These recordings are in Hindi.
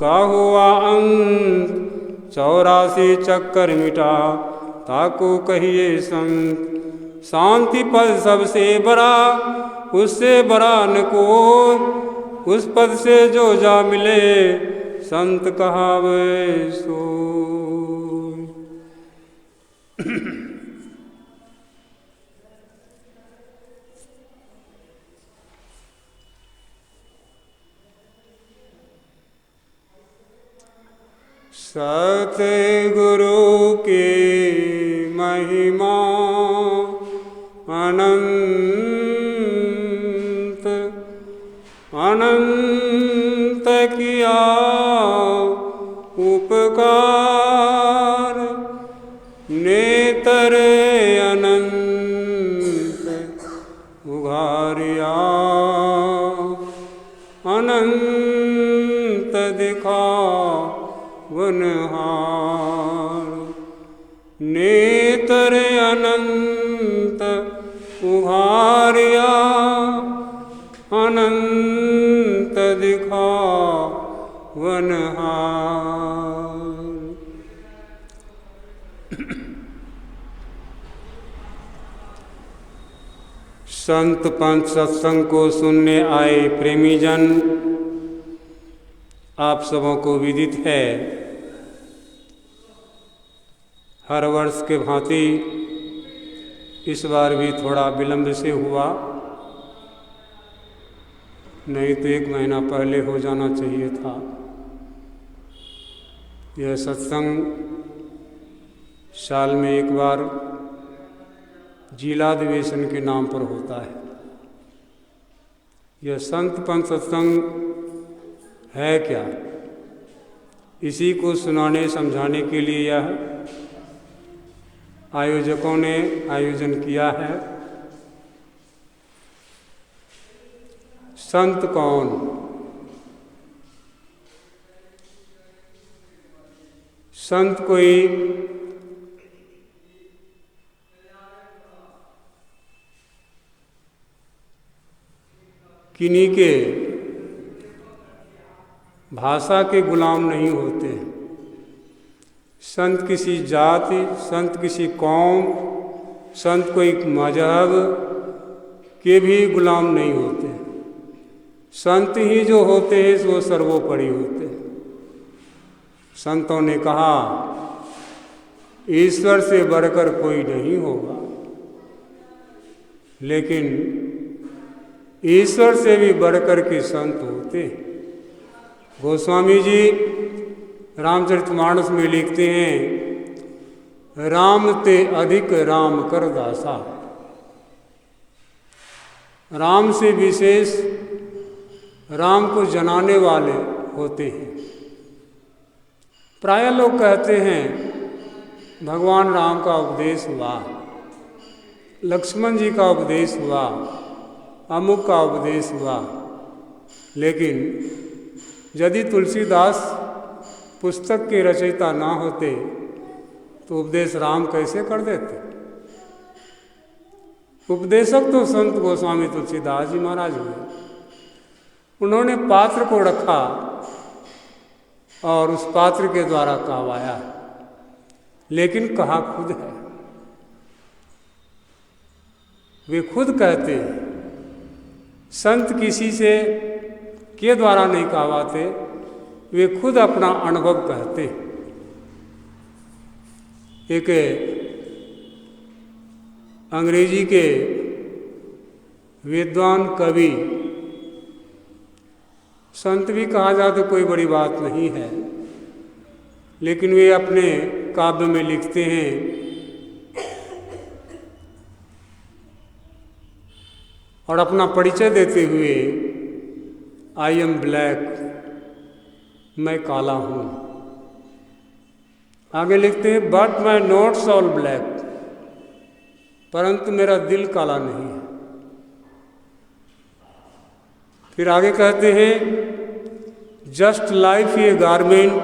का हुआ अंत, 84 चक्कर मिटा ताको कहिए संत। शांति पद सबसे बड़ा, उससे बड़ा न कोई, उस पद से जो जा मिले संत कहावे सोई। सतगुरु की महिमा अनंत अनंत किया उपकार, नेत्र अनंत उघारिया, अनंत दिखा वनहार। नेत्र अनंत उघारिया, अनंत दिखा वनहार। संत पंथ सत्संग को सुनने आए प्रेमी जन, आप सबों को विदित है, हर वर्ष के भांति इस बार भी थोड़ा विलंब से हुआ, नहीं तो 1 महीना पहले हो जाना चाहिए था। यह सत्संग साल में एक बार जिलाधिवेशन के नाम पर होता है। यह संत पंथ सत्संग है क्या, इसी को सुनाने समझाने के लिए यह आयोजकों ने आयोजन किया है। संत कौन? संत कोई किन्हीं के भाषा के गुलाम नहीं होते। संत किसी जाति, संत किसी कौम, संत कोई मजहब के भी गुलाम नहीं होते। संत ही जो होते हैं वो सर्वोपरि होते हैं। संतों ने कहा ईश्वर से बढ़कर कोई नहीं होगा, लेकिन ईश्वर से भी बढ़कर के संत होते हैं। गोस्वामी जी रामचरितमानस में लिखते हैं, राम ते अधिक राम कर दासा। राम से विशेष राम को जनाने वाले होते हैं। प्राय लोग कहते हैं भगवान राम का उपदेश हुआ, लक्ष्मण जी का उपदेश हुआ, अमुक का उपदेश हुआ, लेकिन यदि तुलसीदास पुस्तक के रचयिता ना होते तो उपदेश राम कैसे कर देते? उपदेशक तो संत गोस्वामी तुलसीदास जी महाराज हुए। उन्होंने पात्र को रखा और उस पात्र के द्वारा कहवाया, लेकिन कहा खुद है। वे खुद कहते हैं, संत किसी से के द्वारा नहीं कहवाते, वे खुद अपना अनुभव कहते। एक अंग्रेजी के विद्वान कवि, संत भी कहा जाए तो कोई बड़ी बात नहीं है, लेकिन वे अपने काव्य में लिखते हैं, और अपना परिचय देते हुए, आई एम ब्लैक, मैं काला हूँ। आगे लिखते हैं, but my notes all black, परंतु मेरा दिल काला नहीं है। फिर आगे कहते हैं, just life a garment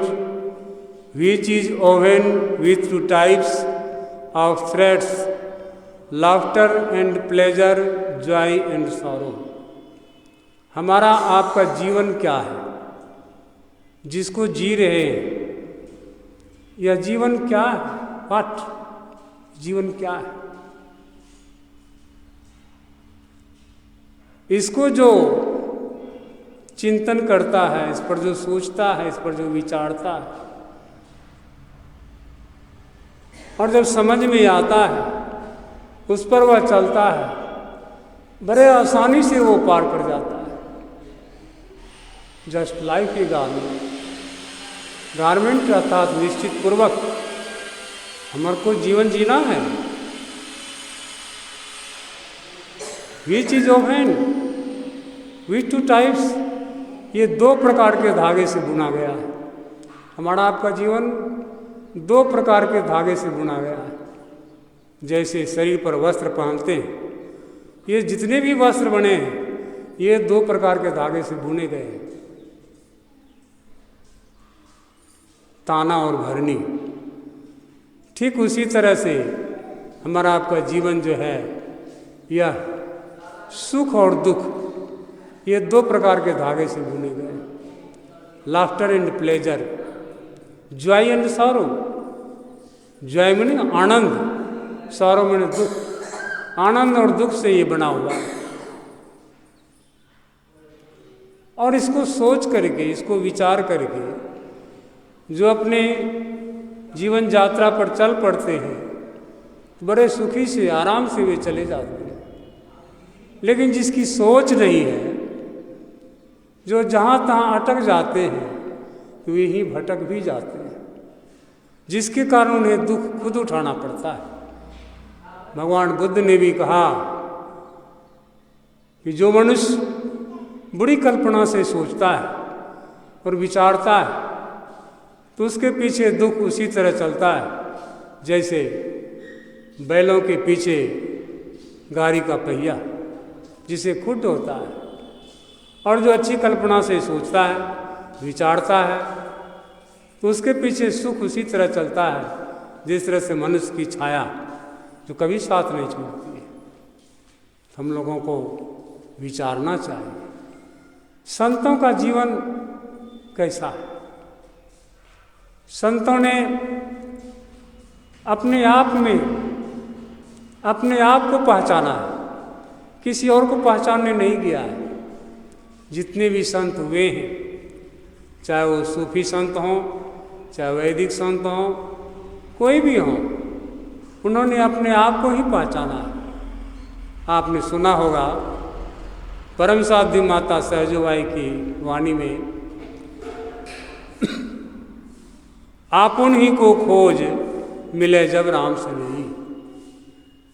which is oven with 2 types of threads, laughter and pleasure, Joy and sorrow. हमारा आपका जीवन क्या है? जिसको जी रहे हैं, यह जीवन क्या है? व्हाट? जीवन क्या है? इसको जो चिंतन करता है, इस पर जो सोचता है, इस पर जो विचारता है, और जब समझ में आता है, उस पर वह चलता है, बड़े आसानी से वो पार कर जाता है। Just like a garment. Garment अर्थात निश्चित पूर्वक हमारे को जीवन जीना है। Which is of hand, which two types, ये दो प्रकार के धागे से बुना गया है। हमारा आपका जीवन दो प्रकार के धागे से बुना गया है। जैसे शरीर पर वस्त्र पहनते हैं, ये जितने भी वस्त्र बने हैं, ये दो प्रकार के धागे से बुने गए हैं, ताना और भरनी। ठीक उसी तरह से हमारा आपका जीवन जो है, यह सुख और दुख, ये दो प्रकार के धागे से बुने गए हैं। Laughter and pleasure, Joy and sorrow. Joy माने आनंद, सॉरो माने दुख। आनंद और दुख से ये बना हुआ है। और इसको सोच करके, इसको विचार करके जो अपने जीवन यात्रा पर चल पड़ते हैं, बड़े सुखी से, आराम से वे चले जाते हैं। लेकिन जिसकी सोच नहीं है, जो जहाँ तहाँ अटक जाते हैं, तो वे ही भटक भी जाते हैं, जिसके कारण उन्हें दुख खुद उठाना पड़ता है। भगवान बुद्ध ने भी कहा कि जो मनुष्य बुरी कल्पना से सोचता है और विचारता है, तो उसके पीछे दुख उसी तरह चलता है जैसे बैलों के पीछे गाड़ी का पहिया, जिसे खुद होता है। और जो अच्छी कल्पना से सोचता है, विचारता है, तो उसके पीछे सुख उसी तरह चलता है जिस तरह से मनुष्य की छाया जो कभी साथ नहीं छोड़ती है। हम लोगों को विचारना चाहिए, संतों का जीवन कैसा है। संतों ने अपने आप में अपने आप को पहचाना है, किसी और को पहचानने नहीं गया है। जितने भी संत हुए हैं, चाहे वो सूफी संत हों, चाहे वैदिक संत हों, कोई भी हों, उन्होंने अपने आप को ही पहचाना है। आपने सुना होगा परम साध्वी माता सहजोबाई की वाणी में, आपुन ही को खोज मिले जब राम से नहीं।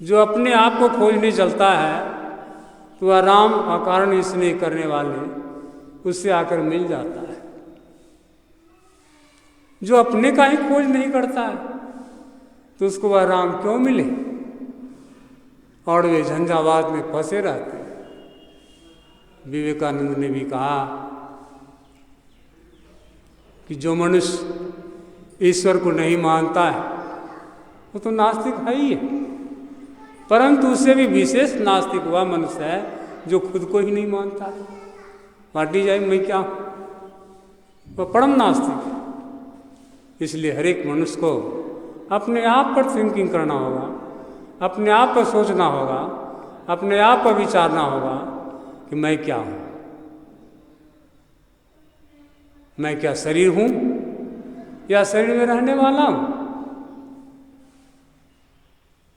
जो अपने आप को खोजने चलता है, तो वह राम अकारण स्नेह करने वाले उससे आकर मिल जाता है। जो अपने का ही खोज नहीं करता है, तो उसको वह राम क्यों मिले, और वे झंझावात में फंसे रहते हैं। विवेकानंद ने भी कहा कि जो मनुष्य ईश्वर को नहीं मानता है, वो तो नास्तिक है ही है। परंतु उससे भी विशेष नास्तिक वह मनुष्य है जो खुद को ही नहीं मानता है। बाटी जाए मैं क्या हूँ, वह परम नास्तिक है। इसलिए हर एक मनुष्य को अपने आप पर थिंकिंग करना होगा, अपने आप पर सोचना होगा, अपने आप पर विचारना होगा कि मैं क्या हूँ। मैं क्या शरीर हूँ या शरीर में रहने वाला हूँ?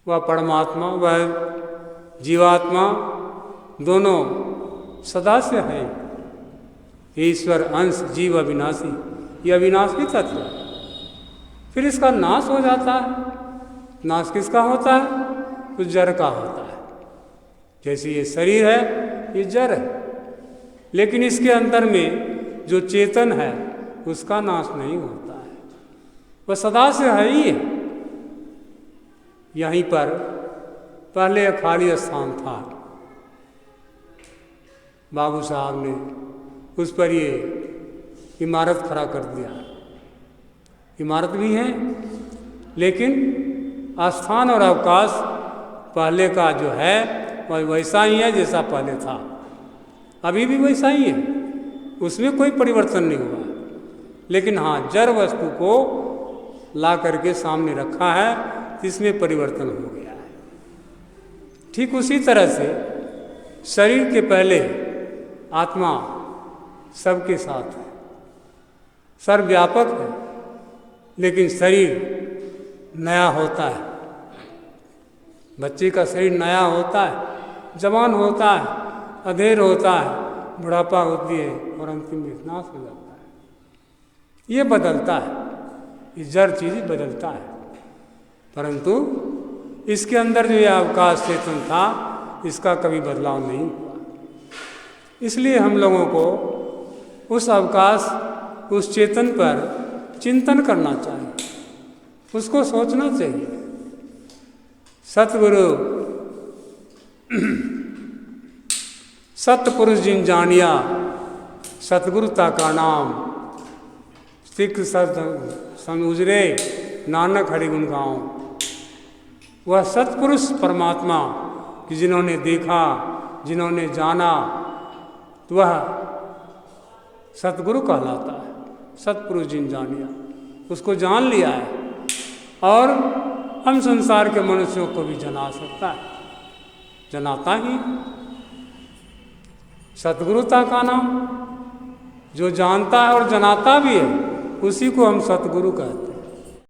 वह परमात्मा, वह जीवात्मा, दोनों सदा से है। ईश्वर अंश, जीव अविनाशी, ये अविनाशी तत्व है। फिर इसका नाश हो जाता है। नाश किसका होता है? तो जड़ का होता है। जैसे ये शरीर है, ये जड़ है, लेकिन इसके अंदर में जो चेतन है, उसका नाश नहीं होता है, वह सदा से है ही है। यहीं पर पहले एक खाली स्थान था, बाबू साहब ने उस पर ये इमारत खड़ा कर दिया। इमारत भी है, लेकिन स्थान और अवकाश पहले का जो है वह वैसा ही है जैसा पहले था। अभी भी वैसा ही है, उसमें कोई परिवर्तन नहीं हुआ। लेकिन हाँ, जड़ वस्तु को ला करके सामने रखा है, इसमें परिवर्तन हो गया है। ठीक उसी तरह से शरीर के पहले आत्मा सबके साथ है, सर्वव्यापक है, लेकिन शरीर नया होता है। बच्चे का शरीर नया होता है, जवान होता है, अधेड़ होता है, बुढ़ापा होती है और अंतिम में नाश हो जाता है। ये बदलता है, ये जड़ चीज़ बदलता है, परंतु इसके अंदर जो ये अवकाश चेतन था, इसका कभी बदलाव नहीं हुआ। इसलिए हम लोगों को उस अवकाश, उस चेतन पर चिंतन करना चाहिए, उसको सोचना चाहिए। सतगुरु सतपुरुष जिन जानिया, सतगुरुता का नाम, सिख सत समुजरे, नानक हरिगुण गाओ। वह सतपुरुष परमात्मा कि जिन्होंने देखा, जिन्होंने जाना, तो वह सतगुरु कहलाता है। सतपुरुष जिन जानिया, उसको जान लिया है और हम संसार के मनुष्यों को भी जना सकता है, जनाता ही। सतगुरुता का नाम जो जानता है और जनाता भी है, उसी को हम सतगुरु कहते हैं।